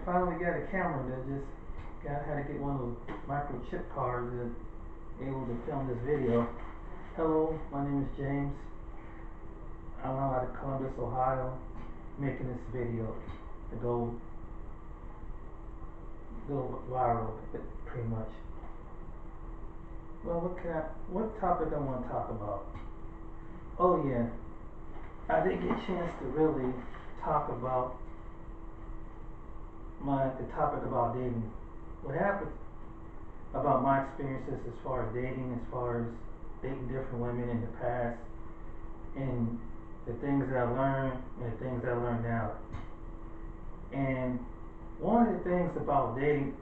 finally got a camera that just had to get one of those microchip cards that able to film this video. Hello, my name is James. I'm out of Columbus, Ohio, making this video to go viral, pretty much. Well, what topic I want to talk about? Oh yeah, I didn't get a chance to really talk about the topic about dating. What happened about my experiences as far as dating, as far as dating different women in the past, and the things that I learned and the things that I learned now. And one of the things about dating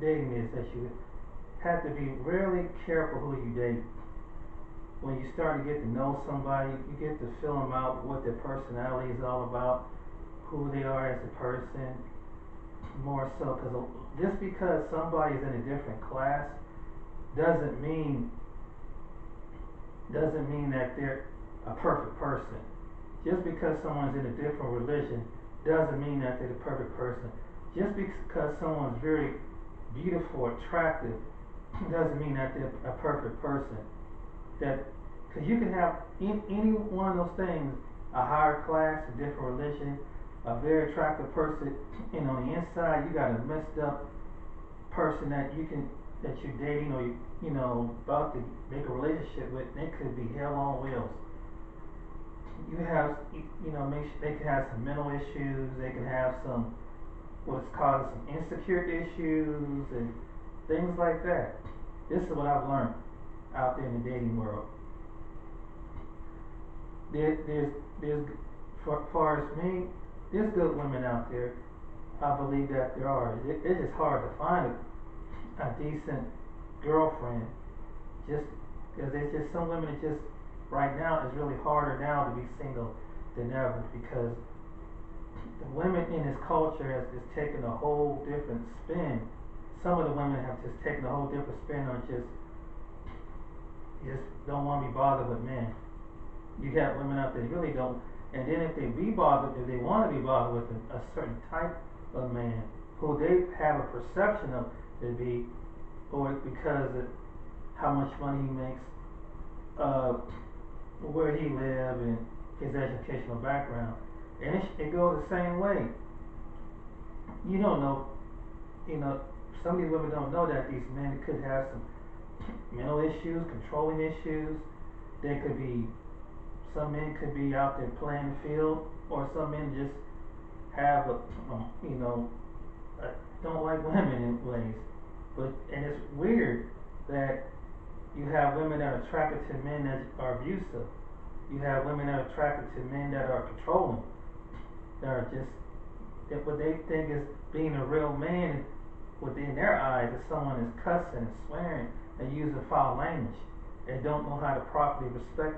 is that you have to be really careful who you date. When you start to get to know somebody, you get to fill them out what their personality is all about, who they are as a person, more so, because just because somebody's in a different class doesn't mean that they're a perfect person. Just because someone's in a different religion doesn't mean that they're the perfect person. Just because someone's very beautiful, attractive, doesn't mean that they're a perfect person. Because you can have any one of those things, a higher class, a different religion, a very attractive person, and on the inside you got a messed up person that you're dating or about to make a relationship with. They could be hell on wheels. You have they can have some mental issues. They can have some what's called some insecure issues and things like that. This is what I've learned out there in the dating world. There's for far as me, there's good women out there. I believe that there are. It's just hard to find a decent girlfriend. Just because there's just some women that just right now it's really harder now to be single than ever because the women in this culture has just taken a whole different spin. Some of the women have just taken a whole different spin on just don't want to be bothered with men. You have women out there that really don't, and then if they want to be bothered with a certain type of man who they have a perception of to be, or because of how much money he makes, where he lives, and his educational background, and it goes the same way. You don't know, some of these women don't know that these men could have some mental issues, controlling issues. Some men could be out there playing the field, or some men just have don't like women in ways. And it's weird that you have women that are attracted to men that are abusive. You have women that are attracted to men that are controlling. That are just that what they think is being a real man within their eyes is someone is cussing and swearing and using foul language and don't know how to properly express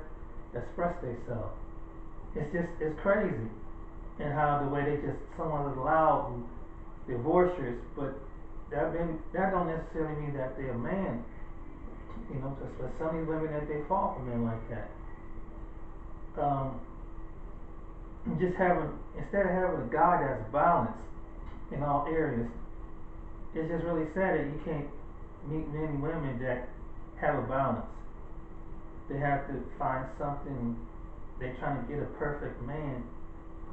themselves. It's crazy, and how the way someone is loud and they're boisterous, but that don't necessarily mean that they're a man. But some of these women that they fall for men like that. Instead of having a guy that's balanced in all areas, it's just really sad that you can't meet many women that have a balance. They have to find something. They're trying to get a perfect man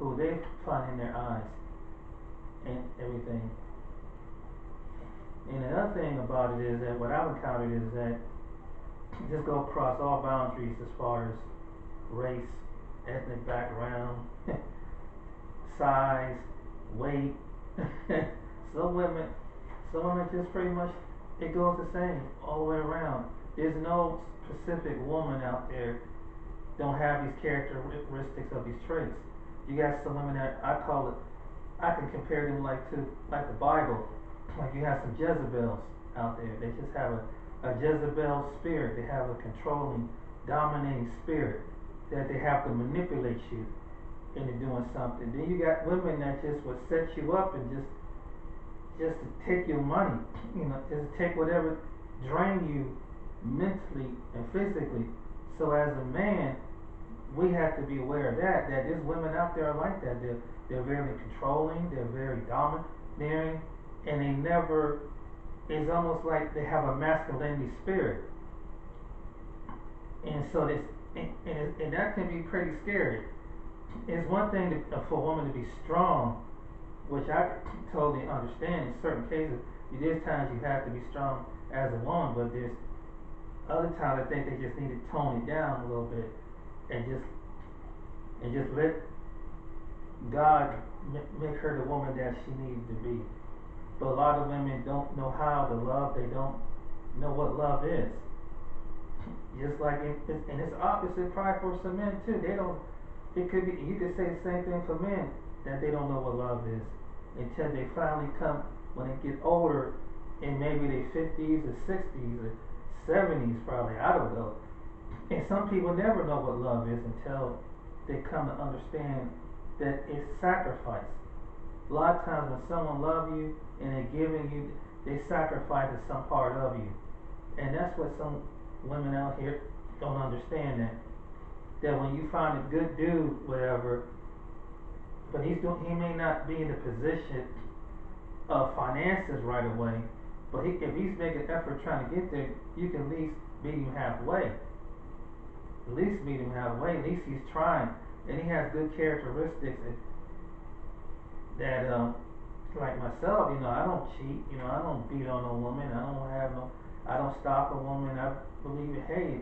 who they find in their eyes and everything. And another thing about it is that what I've encountered is that you just go across all boundaries as far as race, ethnic background, size, weight. some women just pretty much it goes the same all the way around. There's no specific woman out there don't have these characteristics of these traits. You got some women that I can compare them like the Bible. Like you have some Jezebels out there. They just have a Jezebel spirit. They have a controlling, dominating spirit that they have to manipulate you into doing something. Then you got women that just would set you up and just to take your money, just to take whatever, drain you mentally and physically. So as a man, we have to be aware of that there's women out there like that. They're very controlling, they're very domineering, and they never, it's almost like they have a masculinity spirit. And so this, and that can be pretty scary. It's one thing for a woman to be strong, which I totally understand in certain cases. There's times you have to be strong as a woman, but there's other times I think they just need to tone it down a little bit and just let God make her the woman that she needs to be. But a lot of women don't know how to love. They don't know what love is. Just like and it's opposite probably for some men too. They don't. It could be. You could say the same thing for men, that they don't know what love is until they finally come when they get older, in maybe their 50s or 60s or 70s probably. I don't know. And some people never know what love is until they come to understand that it's sacrifice. A lot of times when someone loves you and they're giving you, they sacrifice some part of you. And that's what some women out here don't understand, that when you find a good dude, whatever, but he may not be in the position of finances right away, but if he's making an effort trying to get there, you can at least meet him halfway. At least meet him halfway. At least he's trying, and he has good characteristics that like myself, I don't cheat. I don't beat on no woman. I don't stalk a woman. I believe it. Hey,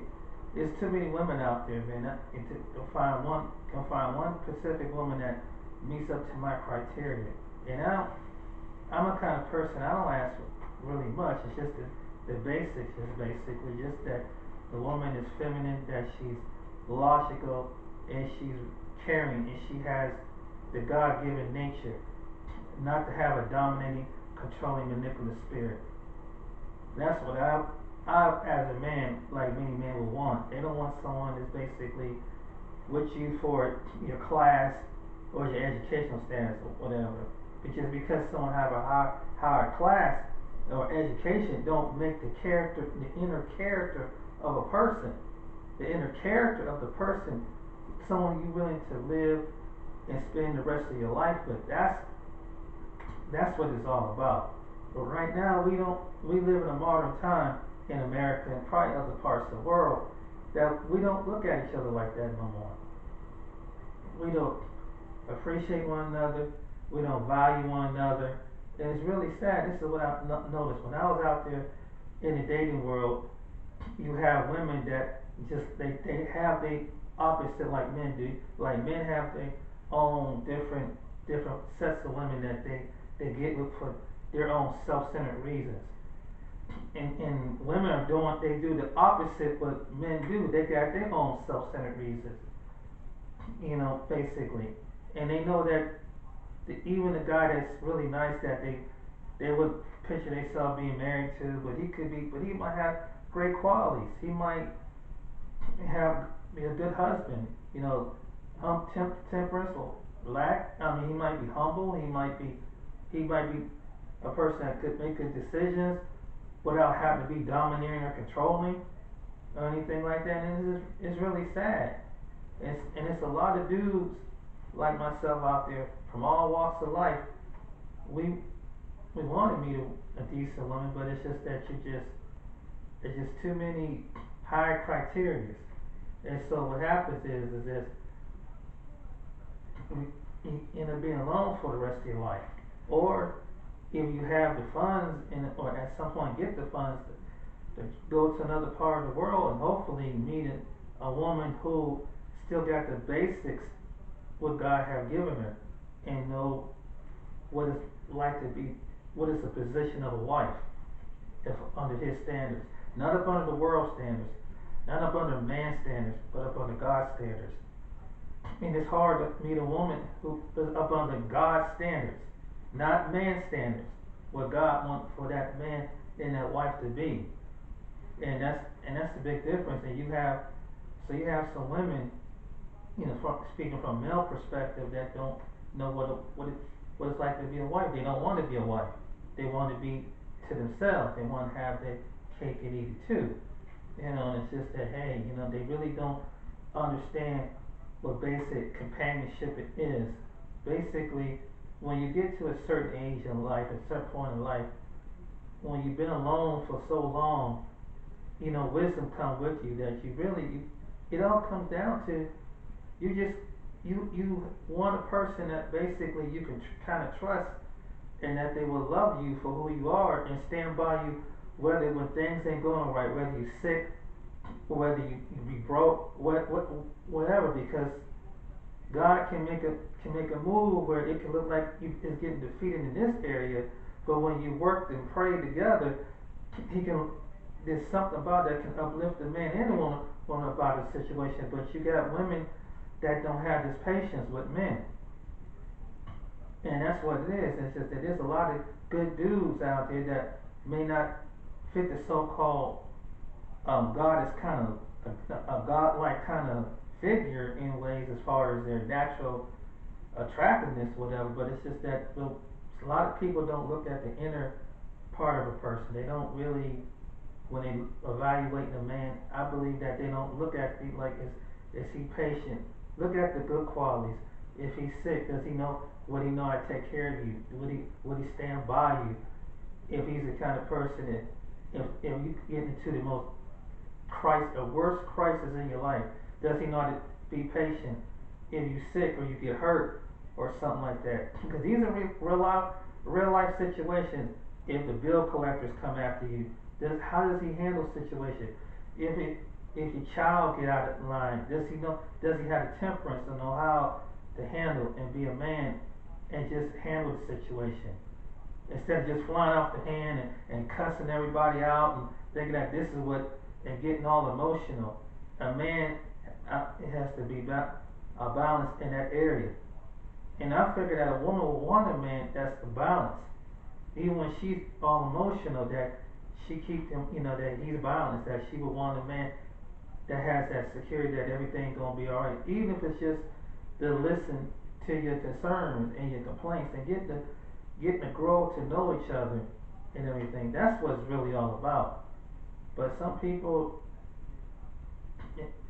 there's too many women out there, man. To find one, can find one specific woman that meets up to my criteria. And I'm a kind of person, I don't ask really much. It's just the basics is basically just that the woman is feminine, that she's logical, and she's caring, and she has the God-given nature, not to have a dominating, controlling, manipulative spirit. That's what I as a man, like many men would want. They don't want someone that's basically with you for your class or your educational status or whatever. Because someone have a higher class or education don't make the inner character of a person, the inner character of the person, someone you're willing to live and spend the rest of your life with. That's what it's all about. But right now we live in a modern time in America and probably other parts of the world that we don't look at each other like that no more. We don't appreciate one another. We don't value one another. And it's really sad. This is what I've noticed. When I was out there in the dating world, you have women that they have the opposite like men do. Like men have their own different sets of women that they get with for their own self-centered reasons. And women they do the opposite what men do. They got their own self-centered reasons, basically. And they know that even the guy that's really nice that they would picture themselves being married to, but he might have great qualities. He might be a good husband, temperance or lack. I mean, he might be humble. He might be a person that could make good decisions without having to be domineering or controlling or anything like that. And it's really sad. And it's a lot of dudes like myself out there from all walks of life. We want to meet a decent woman, but it's just that it's just too many higher criteria. And so what happens is this, you end up being alone for the rest of your life. Or if you have the funds or at some point get the funds to go to another part of the world and hopefully meet a woman who still got the basics what God have given her and know what it's like to be, what is the position of a wife if under His standards, not up under the world standards, not up under man's standards, but up under God's standards. And it's hard to meet a woman who is up under God's standards, not man's standards, what God wants for that man and that wife to be. And that's the big difference. And you have some women, speaking from a male perspective, that don't know what it's like to be a wife. They don't want to be a wife. They want to be to themselves. They want to have their cake and eat it too. And it's just that, hey, they really don't understand what basic companionship it is. Basically, when you get to a certain age in life, a certain point in life, when you've been alone for so long, wisdom comes with you that it all comes down to you just you want a person that basically you can kind of trust, and that they will love you for who you are and stand by you, whether when things ain't going right, whether you're sick, whether you be broke, whatever, because God can make a move where it can look like it's getting defeated in this area, but when you work and pray together, He can. There's something about that can uplift the man and the woman about a situation. But you got women that don't have this patience with men, and that's what it is. It's just that there's a lot of good dudes out there that may not fit the so-called God is kind of a godlike kind of figure in ways as far as their natural attractiveness, whatever. But it's just that a lot of people don't look at the inner part of a person. They don't really, when they evaluate a man, I believe that they don't look at it like is he patient? Look at the good qualities. If he's sick, does he know? Would he know how to take care of you? Would he stand by you? If he's the kind of person that if you get into the most worst crisis in your life, does he know how to be patient if you're sick or you get hurt or something like that? Because these are real life situations. If the bill collectors come after you, how does he handle situation? If your child get out of line, does he know? Does he have the temperance to know how to handle and be a man and just handle the situation instead of just flying off the hand and cussing everybody out and thinking that this is what and getting all emotional? A man it has to be balanced in that area, and I figure that a woman will want a man that's balanced, even when she's all emotional, that she keeps him, that he's balanced, that she would want a man that has that security that everything's gonna be alright, even if it's just to listen to your concerns and your complaints and getting to grow to know each other and everything. That's what it's really all about. But some people,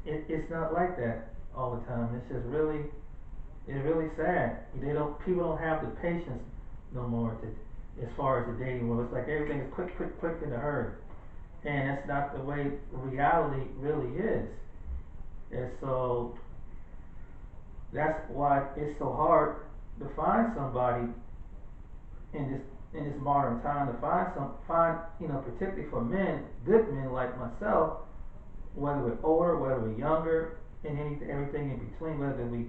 it's not like that all the time. It's really sad. People don't have the patience no more as far as the dating world. It's like everything is quick in a hurry. And that's not the way reality really is. And so that's why it's so hard to find somebody in this modern time, to find particularly for men, good men like myself, whether we're older, whether we're younger, and everything in between, whether we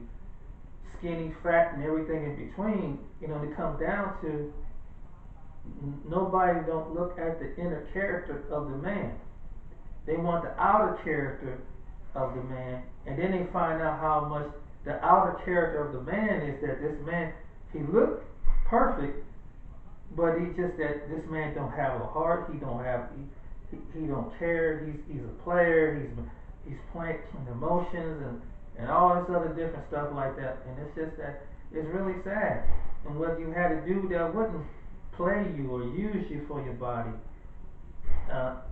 skinny, fat, and everything in between. It comes down to nobody don't look at the inner character of the man. They want the outer character of the man, and then they find out how much the outer character of the man is, that this man, he looked perfect, but this man don't have a heart. He don't care. He's a player. He's playing emotions and all this other different stuff like that. And it's just that it's really sad. And whether you had a dude that wouldn't play you or use you for your body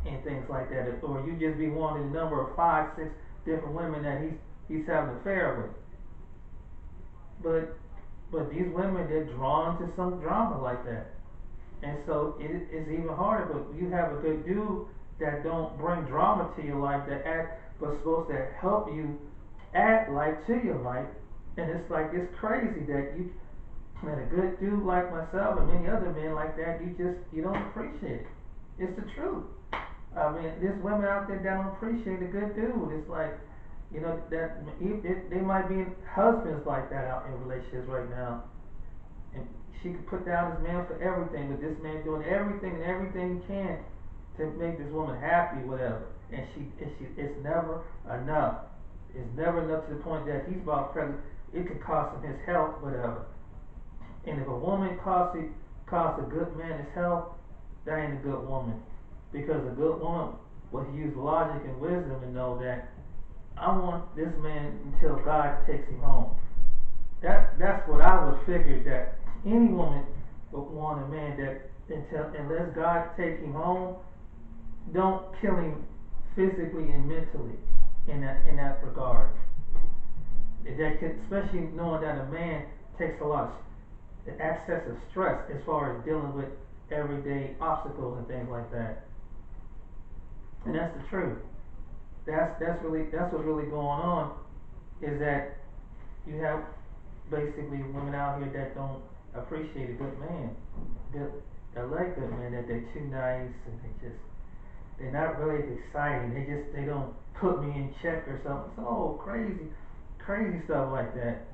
and things like that, or you just be wanting a number of 5, 6 different women that he's having an affair with. But these women, they're drawn to some drama like that. And so it's even harder. But you have a good dude that don't bring drama to your life, but supposed to help you add life to your life. And it's crazy that a good dude like myself and many other men like that, you don't appreciate it. It's the truth. I mean, there's women out there that don't appreciate a good dude. It's like, that they might be husbands like that out in relationships right now, and she could put down this man for everything, but this man doing everything he can to make this woman happy, whatever. And it's never enough. It's never enough to the point that he's about pregnant. It could cost him his health, whatever. And if a woman costs a good man his health, that ain't a good woman. Because a good woman will use logic and wisdom and know that I want this man until God takes him home. That's what I would figure, that any woman would want a man that unless God take him home, don't kill him physically and mentally in that regard. Especially knowing that a man takes a lot of the excess of stress as far as dealing with everyday obstacles and things like that. And that's the truth. That's what's really going on, is that you have basically women out here that don't appreciate a good man. They like good men, that they're too nice and they're not really exciting. They don't put me in check or something. So crazy stuff like that.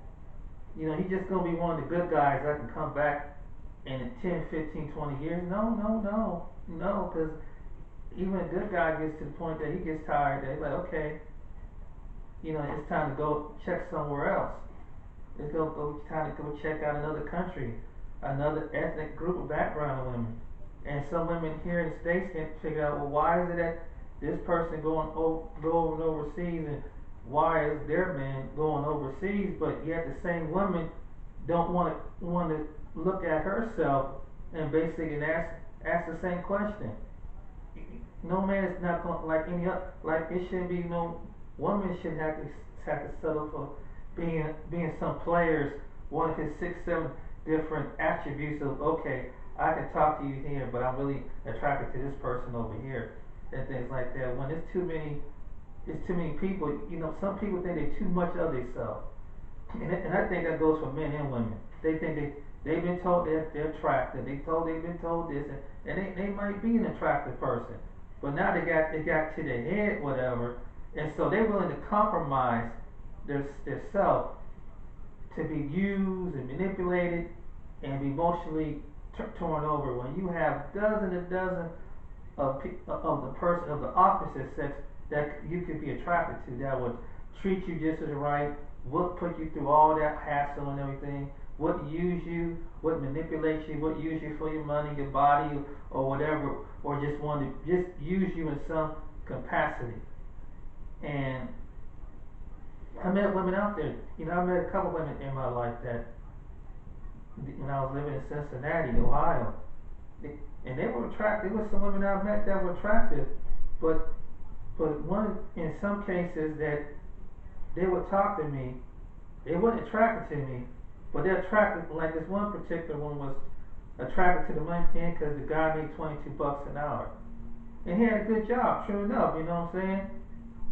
You know, he's just gonna be one of the good guys that can come back in 10, 15, 20 years. No, because even a good guy gets to the point that he gets tired, that he's like, okay, you know, it's time to go check somewhere else. It's time to go check out another country, another ethnic group of background of women. And some women here in the States can't figure out, well, why is it that this person going overseas, and why is their man going overseas, but yet the same woman don't want to look at herself and basically ask the same question. No man is not going like any other. Like, it shouldn't be no woman should have to settle for being some players, one of his 6, 7 different attributes of, okay, I can talk to you here, but I'm really attracted to this person over here, and things like that. When it's too many people. You know, some people think they're too much of themselves, and I think that goes for men and women. They think they've been told they're attractive. They've been told this, and they might be an attractive person, but now they got to their head, whatever, and so they're willing to compromise their self to be used and manipulated and be emotionally torn over. When you have dozens and dozens of the person of the opposite sex that you could be attracted to, that would treat you just as right, would put you through all that hassle and everything, would use you, would manipulate you, would use you for your money, your body, or whatever, or just want to just use you in some capacity. And I met women out there. You know, I met a couple women in my life that, when I was living in Cincinnati, Ohio, and they were attractive. There were some women I met that were attractive, but one, in some cases, that they would talk to me, they weren't attracted to me, but they're attracted. Like, this one particular one was attracted to the money because the guy made $22 an hour, and he had a good job. True enough, you know what I'm saying?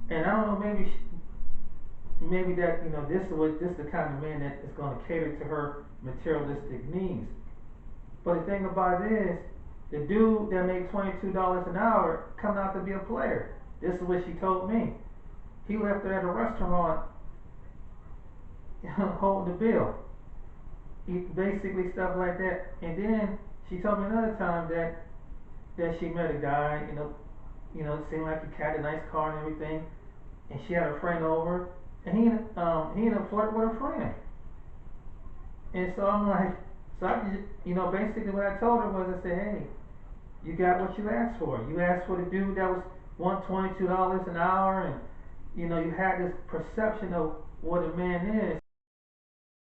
And I don't know, maybe that, you know, this is the kind of man that is going to cater to her materialistic needs. But the thing about it is, the dude that made $22 an hour come out to be a player. This is what she told me. He left her at a restaurant holding the bill. He basically stuff like that. And then she told me another time that she met a guy, it seemed like he had a nice car and everything, and she had a friend over, and he ended up flirting with her friend. And so I'm like, basically what I told her was, I said, hey, you got what you asked for. You asked for the dude that was $122 an hour, and you had this perception of what a man is.